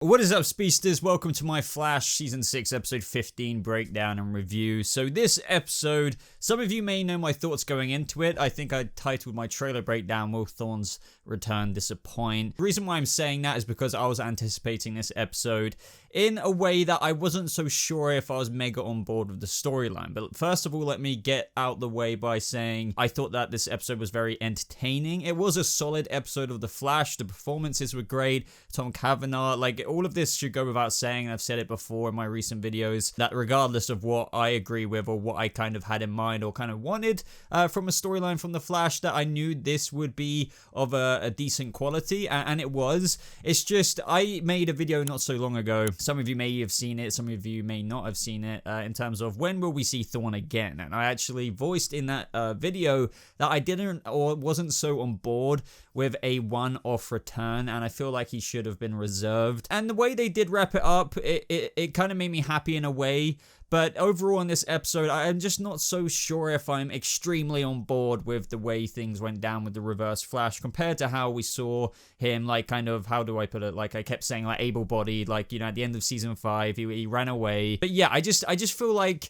What is up, Speedsters? Welcome to my Flash Season 6 Episode 15 breakdown and review. So this episode, some of you may know my thoughts going into it. I think I titled my trailer breakdown, Will Thorne's Return Disappoint? The reason why I'm saying that is because I was anticipating this episode in a way that I wasn't so sure if I was mega on board with the storyline. But first of all, let me get out the way by saying I thought that this episode was very entertaining. It was a solid episode of The Flash. The performances were great. Tom Cavanaugh, like, all of this should go without saying. I've said it before in my recent videos that regardless of what I agree with or what I kind of had in mind or kind of wanted from a storyline from The Flash, that I knew this would be of a decent quality, and it was. It's just, I made a video not so long ago. Some of you may have seen it, some of you may not have seen it, in terms of when will we see Thorn again? And I actually voiced in that video that I didn't or wasn't so on board with a one-off return, and I feel like he should have been reserved. And the way they did wrap it up, it kind of made me happy in a way. But overall in this episode, I'm just not so sure if I'm extremely on board with the way things went down with the Reverse Flash compared to how we saw him, like, kind of, how do I put it? Like, I kept saying, like, able-bodied, like, you know, at the end of season 5, he ran away. But yeah, I just feel like,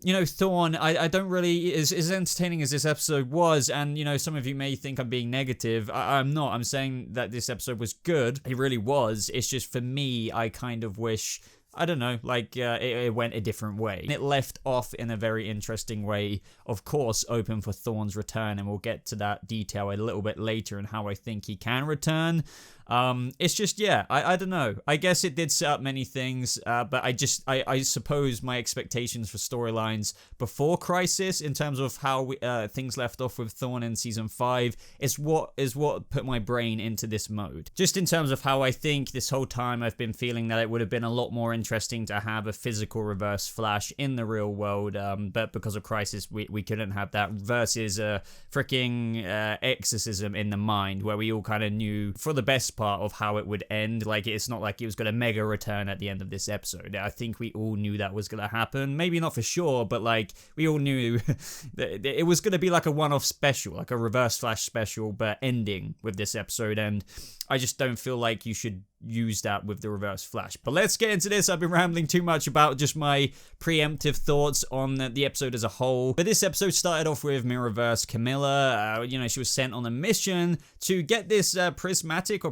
you know, Thorn, I don't really, as entertaining as this episode was, and, you know, some of you may think I'm being negative. I'm not. I'm saying that this episode was good. It really was. It's just, for me, I kind of wish, I don't know, like, it went a different way. It left off in a very interesting way, of course, open for Thorn's return, and we'll get to that detail a little bit later and how I think he can return. It's just, yeah, I don't know. I guess it did set up many things, but I suppose my expectations for storylines before Crisis, in terms of how things left off with Thorn in season 5, is what put my brain into this mode. Just in terms of how I think this whole time I've been feeling that it would have been a lot more interesting to have a physical Reverse Flash in the real world, but because of Crisis, we couldn't have that, versus a freaking Exorcism in the mind, where we all kind of knew for the best part of how it would end. Like, it's not like it was going to mega return at the end of this episode. I think we all knew that was going to happen. Maybe not for sure, but like, we all knew that it was going to be like a one-off special, like a Reverse Flash special, but ending with this episode. And I just don't feel like you should use that with the Reverse Flash. But let's get into this. I've been rambling too much about just my preemptive thoughts on the episode as a whole. But this episode started off with Mirrorverse Camilla. You know, she was sent on a mission to get this prismatic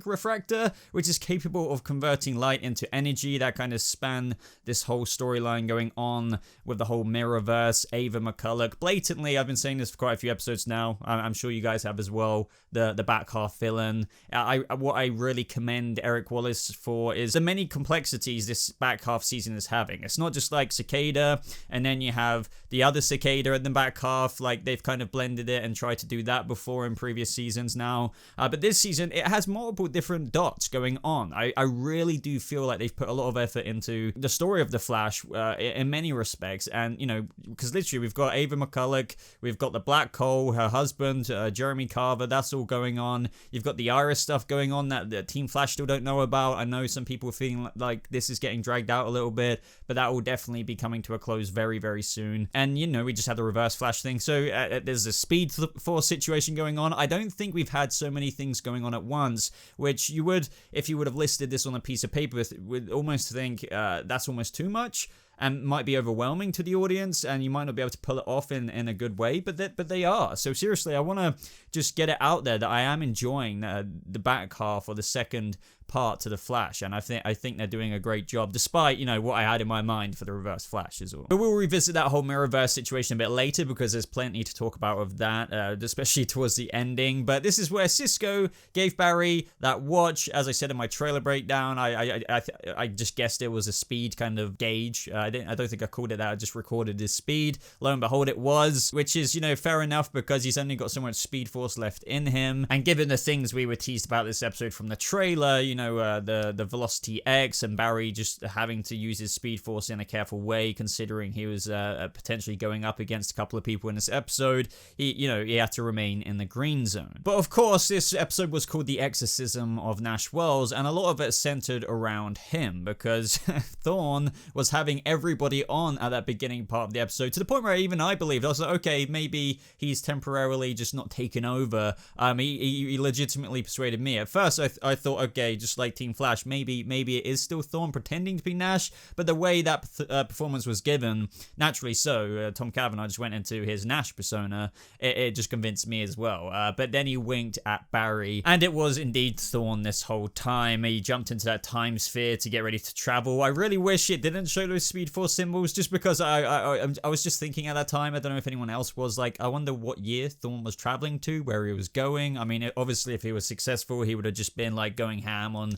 refractor, which is capable of converting light into energy. That kind of span this whole storyline going on with the whole Mirrorverse. Ava McCulloch, blatantly, I've been saying this for quite a few episodes now, I'm sure you guys have as well, the back half villain. What I really commend Eric Wallace for is the many complexities this back half season is having. It's not just like Cicada, and then you have the other Cicada in the back half. Like, they've kind of blended it and tried to do that before in previous seasons now. But this season, it has multiple different dots going on. I really do feel like they've put a lot of effort into the story of the Flash in many respects. And, you know, because literally we've got Ava McCulloch, we've got the Black Hole, her husband, Jeremy Carver, that's all going on. You've got the Iris stuff going on that Team Flash still don't know about. I know some people are feeling like this is getting dragged out a little bit, but that will definitely be coming to a close very, very soon. And, you know, we just had the Reverse Flash thing, so there's a Speed Force situation going on. I don't think we've had so many things going on at once, which you would, if you would have listed this on a piece of paper, would almost think that's almost too much and might be overwhelming to the audience, and you might not be able to pull it off in a good way, but they are. So seriously, I want to just get it out there that I am enjoying the back half or the second part to the Flash, and I think they're doing a great job, despite, you know, what I had in my mind for the Reverse Flash as well. But we'll revisit that whole Mirrorverse situation a bit later, because there's plenty to talk about of that, especially towards the ending. But this is where Cisco gave Barry that watch. As I said in my trailer breakdown, I just guessed it was a speed kind of gauge. I don't think I called it that. I just recorded his speed. Lo and behold, it was, which is, you know, fair enough, because he's only got so much speed force left in him. And given the things we were teased about this episode from the trailer, you know, the Velocity X and Barry just having to use his speed force in a careful way, considering he was potentially going up against a couple of people in this episode, he had to remain in the green zone. But of course, this episode was called The Exorcism of Nash Wells, and a lot of it centered around him, because Thorn was having everybody on at that beginning part of the episode, to the point where even I believed, I was like, okay, maybe he's temporarily just not taken over. He legitimately persuaded me. At first, I thought, okay, just like Team Flash, maybe it is still Thorn pretending to be Nash, but the way that performance was given, naturally so, Tom Cavanaugh just went into his Nash persona, it just convinced me as well. But then he winked at Barry, and it was indeed Thorn this whole time. He jumped into that time sphere to get ready to travel. I really wish it didn't show those Speed Force symbols, just because I was just thinking at that time, I don't know if anyone else was, like, I wonder what year Thorn was traveling to, where he was going. I mean, obviously if he was successful, he would have just been like going ham on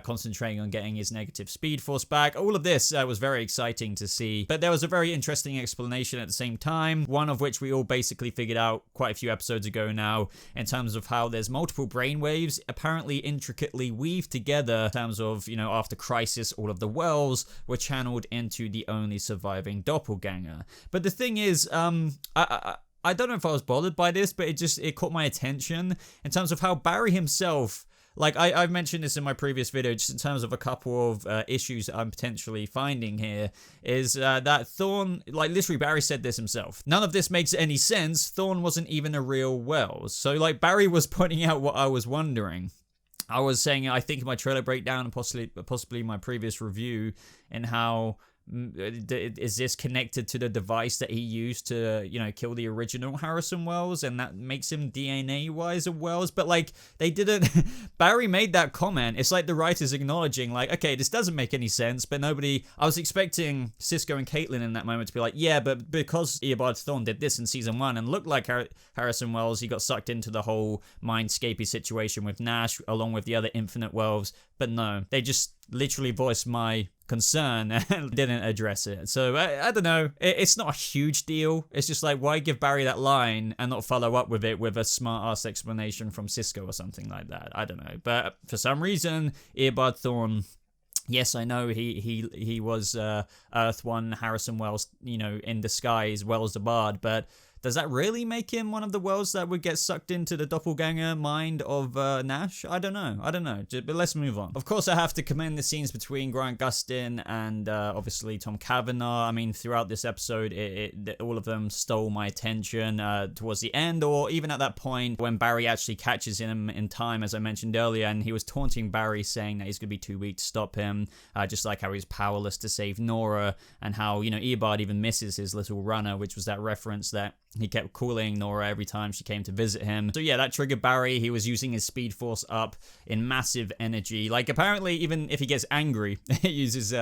concentrating on getting his negative Speed Force back. All of this was very exciting to see, but there was a very interesting explanation at the same time, one of which we all basically figured out quite a few episodes ago now, in terms of how there's multiple brainwaves apparently intricately weaved together, in terms of, you know, after Crisis, all of the wells were channeled into the only surviving doppelganger. But the thing is, I don't know if I was bothered by this, but it caught my attention in terms of how Barry himself, like I've mentioned this in my previous video, just in terms of a couple of issues that I'm potentially finding here, is that Thorn, like literally Barry said this himself, none of this makes any sense, Thorn wasn't even a real Wells. So like Barry was pointing out what I was wondering. I was saying, I think in my trailer breakdown and possibly my previous review, and how is this connected to the device that he used to, you know, kill the original Harrison Wells, and that makes him DNA wise a Wells? But like they didn't Barry made that comment. It's like the writers acknowledging, like, okay, this doesn't make any sense, but nobody, I was expecting Cisco and Caitlin in that moment to be like, yeah, but because Eobard Thawne did this in season 1 and looked like Harrison Wells, he got sucked into the whole mindscapey situation with Nash along with the other Infinite Wells. But no, they just literally voiced my concern and didn't address it. So I don't know, it's not a huge deal. It's just like, why give Barry that line and not follow up with it with a smart ass explanation from Cisco or something like that? I don't know, but for some reason Eobard Thawne, yes, I know he was Earth 1 Harrison Wells, you know, in disguise, Wells the Bard, but does that really make him one of the Wells that would get sucked into the doppelganger mind of Nash? I don't know. But let's move on. Of course, I have to commend the scenes between Grant Gustin and obviously Tom Cavanaugh. I mean, throughout this episode, all of them stole my attention towards the end, or even at that point when Barry actually catches him in time, as I mentioned earlier, and he was taunting Barry, saying that he's going to be too weak to stop him, just like how he's powerless to save Nora, and how, you know, Eobard even misses his little runner, which was that reference that he kept calling Nora every time she came to visit him. So yeah, that triggered Barry. He was using his Speed Force up in massive energy. Like apparently, even if he gets angry, he uses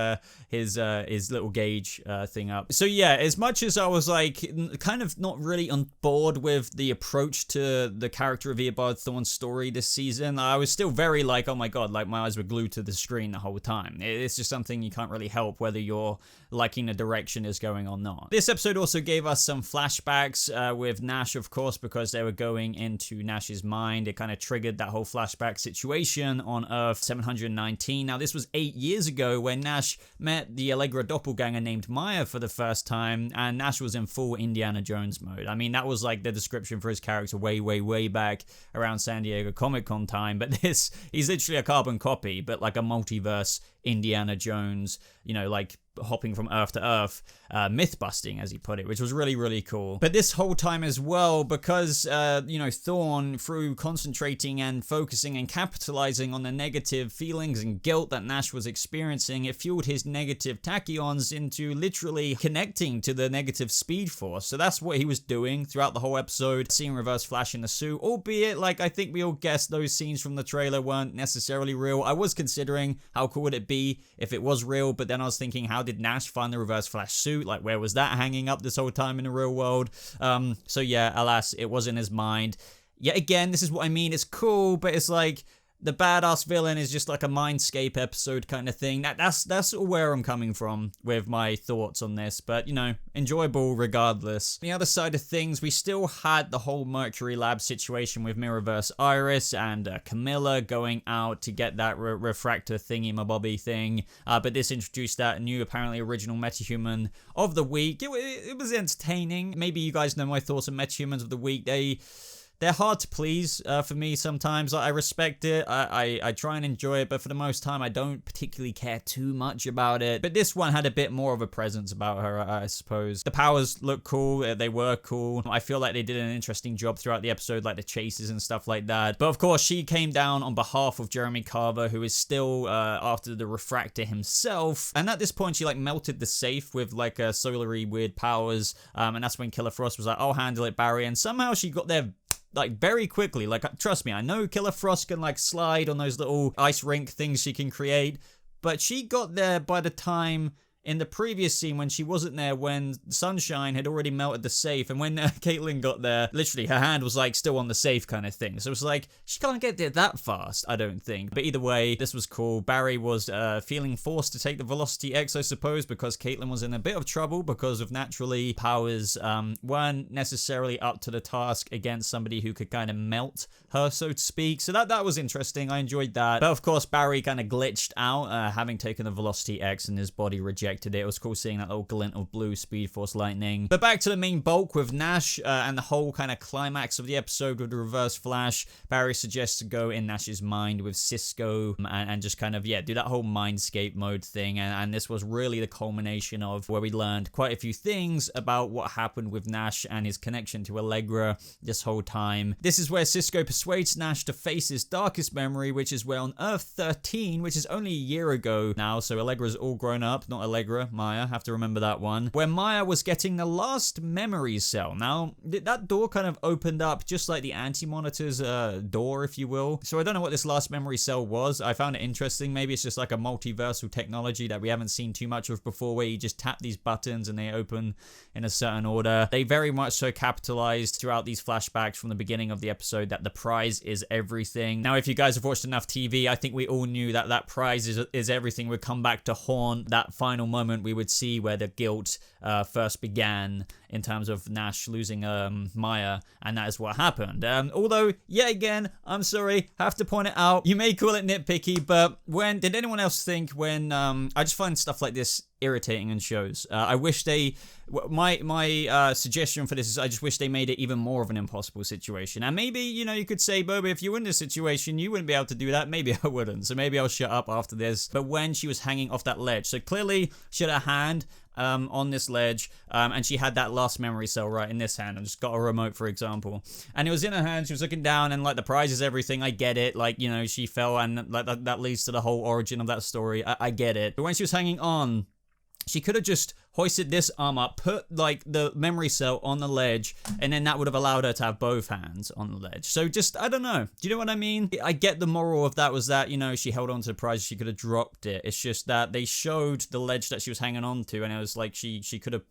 his little gauge thing up. So yeah, as much as I was like kind of not really on board with the approach to the character of Eobard Thawne's story this season, I was still very like, oh my god, like my eyes were glued to the screen the whole time. It's just something you can't really help whether you're liking the direction is going or not. This episode also gave us some flashbacks with Nash, of course, because they were going into Nash's mind. It kind of triggered that whole flashback situation on Earth 719. Now, this was 8 years ago when Nash met the Allegra doppelganger named Maya for the first time, and Nash was in full Indiana Jones mode. I mean, that was like the description for his character way back around San Diego Comic-Con time, but he's literally a carbon copy, but like a multiverse Indiana Jones, you know, like hopping from Earth to Earth, myth busting, as he put it, which was really cool. But this whole time as well, because you know, Thorn, through concentrating and focusing and capitalizing on the negative feelings and guilt that Nash was experiencing, it fueled his negative tachyons into literally connecting to the negative Speed Force. So that's what he was doing throughout the whole episode, seeing Reverse Flash in the suit, albeit like I think we all guessed those scenes from the trailer weren't necessarily real. I was considering how cool would it be if it was real, but then I was thinking, how did Nash find the Reverse Flash suit? Like, where was that hanging up this whole time in the real world? So yeah, alas, it was in his mind. Yet again, this is what I mean. It's cool, but it's like the badass villain is just like a Mindscape episode kind of thing. That's where I'm coming from with my thoughts on this, but you know, enjoyable regardless. On the other side of things, we still had the whole Mercury Lab situation with Mirrorverse Iris and Camilla going out to get that refractor thingy-mabobby thing, but this introduced that new, apparently original metahuman of the week. It was entertaining. Maybe you guys know my thoughts on metahumans of the week. They they're hard to please for me sometimes. Like, I respect it, I try and enjoy it, but for the most time I don't particularly care too much about it. But this one had a bit more of a presence about her, I suppose. The powers look cool, they were cool. I feel like they did an interesting job throughout the episode, like the chases and stuff like that. But of course, she came down on behalf of Jeremy Carver, who is still after the refractor himself. And at this point, she like melted the safe with like a solary weird powers. And that's when Killer Frost was like, I'll handle it, Barry. And somehow she got there like very quickly. Like, trust me, I know Killer Frost can like slide on those little ice rink things she can create, but she got there by the time in the previous scene when she wasn't there, when Sunshine had already melted the safe, and when Caitlin got there, literally her hand was like still on the safe kind of thing. So it was like, she can't get there that fast, I don't think. But either way, this was cool. Barry was feeling forced to take the Velocity X, I suppose, because Caitlin was in a bit of trouble because of naturally powers weren't necessarily up to the task against somebody who could kind of melt her, so to speak. So that was interesting. I enjoyed that. But of course, Barry kind of glitched out, having taken the Velocity X, and his body rejected it. It was cool seeing that little glint of blue Speed Force lightning. But back to the main bulk with Nash and the whole kind of climax of the episode with the Reverse Flash. Barry suggests to go in Nash's mind with Cisco and just kind of, yeah, do that whole mindscape mode thing. And this was really the culmination of where we learned quite a few things about what happened with Nash and his connection to Allegra this whole time. This is where Cisco persuades Nash to face his darkest memory, which is where on Earth 13, which is only a year ago now, so Allegra's all grown up, not Allegra, Maya, have to remember that one, where Maya was getting the last memory cell. Now, that door kind of opened up just like the anti-monitor's door, if you will. So I don't know what this last memory cell was. I found it interesting. Maybe it's just like a multiversal technology that we haven't seen too much of before, where you just tap these buttons and they open in a certain order. They very much so capitalized throughout these flashbacks from the beginning of the episode that the prize is everything. Now, if you guys have watched enough TV, I think we all knew that that prize is everything would come back to haunt that final moment we would see where the guilt first began in terms of Nash losing Maya, and that is what happened. Although, yet again, I'm sorry, have to point it out, you may call it nitpicky, but did anyone else think when, I just find stuff like this irritating in shows. I wish they, my suggestion for this is I just wish they made it even more of an impossible situation. And maybe, you know, you could say, Boba, if you were in this situation, you wouldn't be able to do that. Maybe I wouldn't. So maybe I'll shut up after this. But when she was hanging off that ledge, so clearly she had a hand on this ledge, and she had that last memory cell right in this hand, and just got a remote, for example, and it was in her hand. She was looking down, and like, the prize is everything. I get it, like, you know, she fell, and like that leads to the whole origin of that story. I get it. But when she was hanging on, she could have just hoisted this arm up, put like the memory cell on the ledge, and then that would have allowed her to have both hands on the ledge. So just, I don't know. Do you know what I mean? I get the moral of that was that, you know, she held on to the prize, she could have dropped it. It's just that they showed the ledge that she was hanging on to, and it was like she could have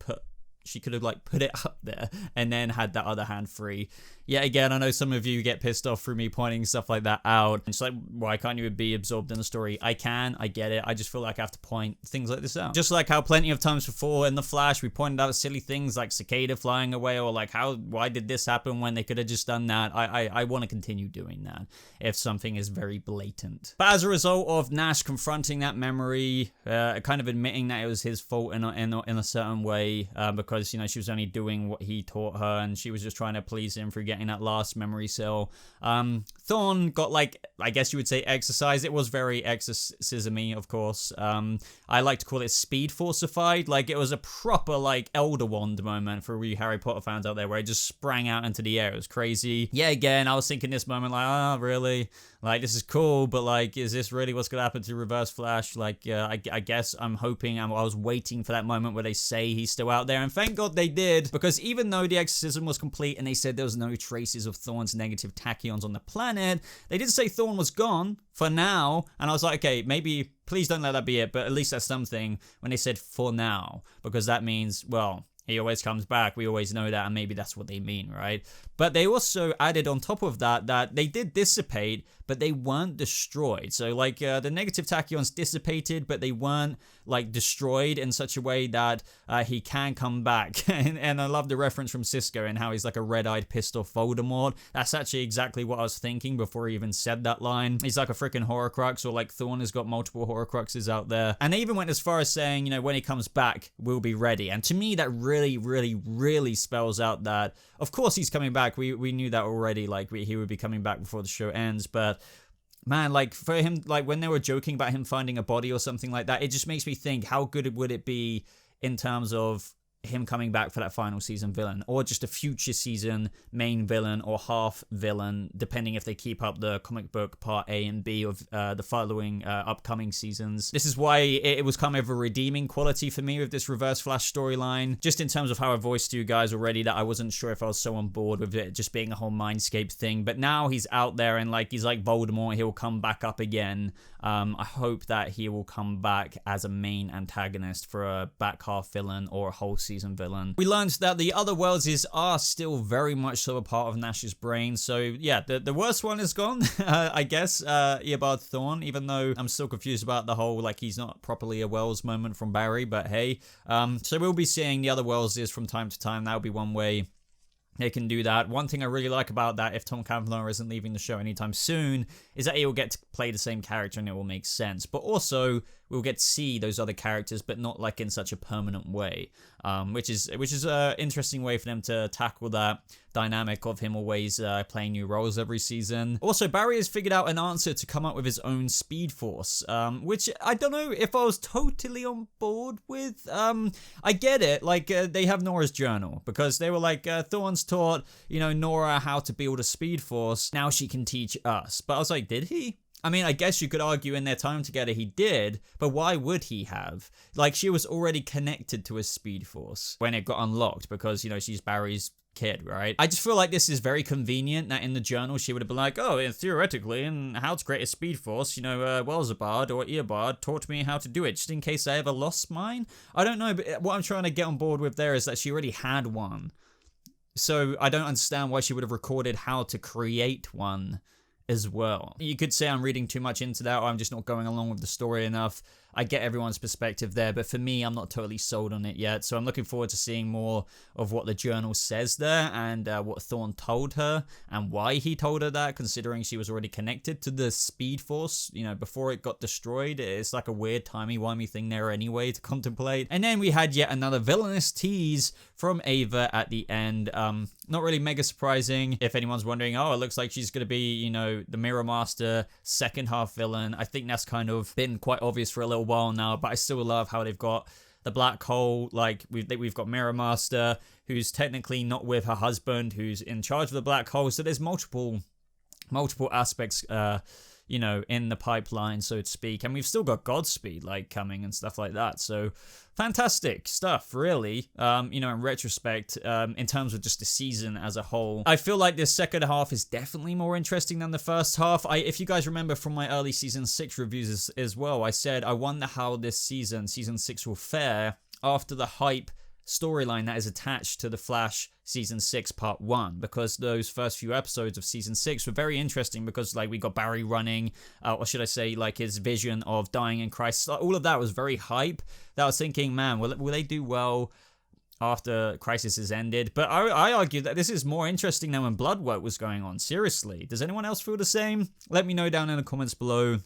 like put it up there and then had that other hand free. Yeah, again, I know some of you get pissed off through me pointing stuff like that out. It's like, why can't you be absorbed in the story? I can, I get it. I just feel like I have to point things like this out. Just like how plenty of times before in The Flash, we pointed out silly things like Cicada flying away, or like why did this happen when they could have just done that? I want to continue doing that if something is very blatant. But as a result of Nash confronting that memory, kind of admitting that it was his fault in a certain way, because, you know, she was only doing what he taught her, and she was just trying to please him for getting that last memory cell. Thorn got, like, I guess you would say exercised. It was very exorcism-y, of course. I like to call it speed forcified. Like, it was a proper, like, Elder Wand moment for you Harry Potter fans out there, where it just sprang out into the air. It was crazy. Yeah, again, I was thinking this moment, like, oh, really? Like, this is cool, but, like, is this really what's gonna happen to Reverse Flash? Like, I guess I'm hoping, I was waiting for that moment where they say he's still out there, and thank God they did, because even though the exorcism was complete and they said there was no traces of Thorn's negative tachyons on the planet, they did say Thorn was gone for now, and I was like, okay, maybe, please don't let that be it, but at least that's something when they said for now, because that means, well, he always comes back. We always know that, and maybe that's what they mean, right? But they also added on top of that they did dissipate, but they weren't destroyed. So, like, the negative tachyons dissipated, but they weren't, like, destroyed in such a way that he can come back. and I love the reference from Cisco and how he's like a red-eyed pissed off Voldemort. That's actually exactly what I was thinking before he even said that line. He's like a freaking Horcrux, or like Thorn has got multiple Horcruxes out there. And they even went as far as saying, you know, when he comes back, we'll be ready. And to me, that really really spells out that, of course, he's coming back. We knew that already. Like, he would be coming back before the show ends, but man, like, for him, like, when they were joking about him finding a body or something like that, it just makes me think, how good would it be in terms of him coming back for that final season villain, or just a future season main villain or half villain, depending if they keep up the comic book part A and B of the following upcoming seasons. This is why it was kind of a redeeming quality for me with this Reverse Flash storyline, just in terms of how I voiced to you guys already that I wasn't sure if I was so on board with it just being a whole Mindscape thing, but now he's out there and like he's like Voldemort, he'll come back up again. I hope that he will come back as a main antagonist for a back half villain or a whole season villain. We learned that the other worlds are still very much so a part of Nash's brain, so yeah, the worst one is gone, I guess, Eobard Thawne, even though I'm still confused about the whole, like, he's not properly a Wells moment from Barry, but hey, so we'll be seeing the other Welleses from time to time. That'll be one way they can do that. One thing I really like about that, if Tom Cavanaugh isn't leaving the show anytime soon, is that he will get to play the same character and it will make sense. But also, we'll get to see those other characters, but not like in such a permanent way, which is an interesting way for them to tackle that dynamic of him always playing new roles every season. Also, Barry has figured out an answer to come up with his own Speed Force, which I don't know if I was totally on board with. I get it, like they have Nora's journal, because they were like, Thorn's taught, you know, Nora how to build a Speed Force, now she can teach us. But I was like, did he? I mean, I guess you could argue in their time together he did, but why would he have? Like, she was already connected to his Speed Force when it got unlocked, because, you know, she's Barry's kid, right? I just feel like this is very convenient that in the journal she would have been like, oh, yeah, theoretically, and how to create a Speed Force, you know, Wellsabard or Eobard taught me how to do it, just in case I ever lost mine. I don't know, but what I'm trying to get on board with there is that she already had one. So I don't understand why she would have recorded how to create one as well. You could say I'm reading too much into that, or I'm just not going along with the story enough. I get everyone's perspective there, but for me, I'm not totally sold on it yet. So I'm looking forward to seeing more of what the journal says there, and what Thorn told her, and why he told her that, considering she was already connected to the Speed Force, you know, before it got destroyed. It's like a weird timey-wimey thing there anyway to contemplate. And then we had yet another villainous tease from Ava at the end. Not really mega surprising. If anyone's wondering, oh, it looks like she's going to be, you know, the Mirror Master second half villain. I think that's kind of been quite obvious for a little while now, but I still love how they've got the black hole. Like, we've got Mirror Master, who's technically not with her husband, who's in charge of the black hole. So there's multiple aspects, you know, in the pipeline, so to speak. And we've still got Godspeed, like, coming and stuff like that. So fantastic stuff, really. You know, in retrospect, in terms of just the season as a whole, I feel like this second half is definitely more interesting than the first half. If you guys remember from my early season 6 reviews as well, I said I wonder how this season 6 will fare after the hype storyline that is attached to the Flash season 6 part 1, because those first few episodes of season 6 were very interesting, because like we got Barry running, or should I say like his vision of dying in Crisis, all of that was very hype, that I was thinking, man, will they do well after Crisis has ended? But I argue that this is more interesting than when Bloodwork was going on. Seriously, does anyone else feel the same? Let me know down in the comments below.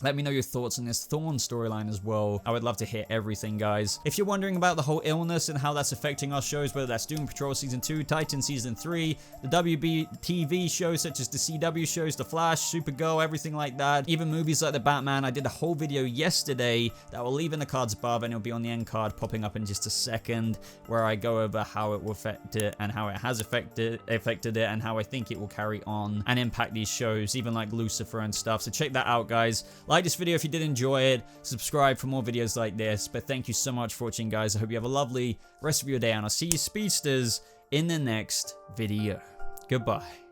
Let me know your thoughts on this Thorn storyline as well. I would love to hear everything, guys. If you're wondering about the whole illness and how that's affecting our shows, whether that's Doom Patrol Season 2, Titan Season 3, the WB TV shows such as the CW shows, The Flash, Supergirl, everything like that, even movies like The Batman, I did a whole video yesterday that I will leave in the cards above, and it'll be on the end card popping up in just a second, where I go over how it will affect it and how it has affected it and how I think it will carry on and impact these shows, even like Lucifer and stuff. So check that out, guys. Like this video if you did enjoy it, subscribe for more videos like this, but thank you so much for watching, guys. I hope you have a lovely rest of your day, and I'll see you speedsters in the next video. Goodbye.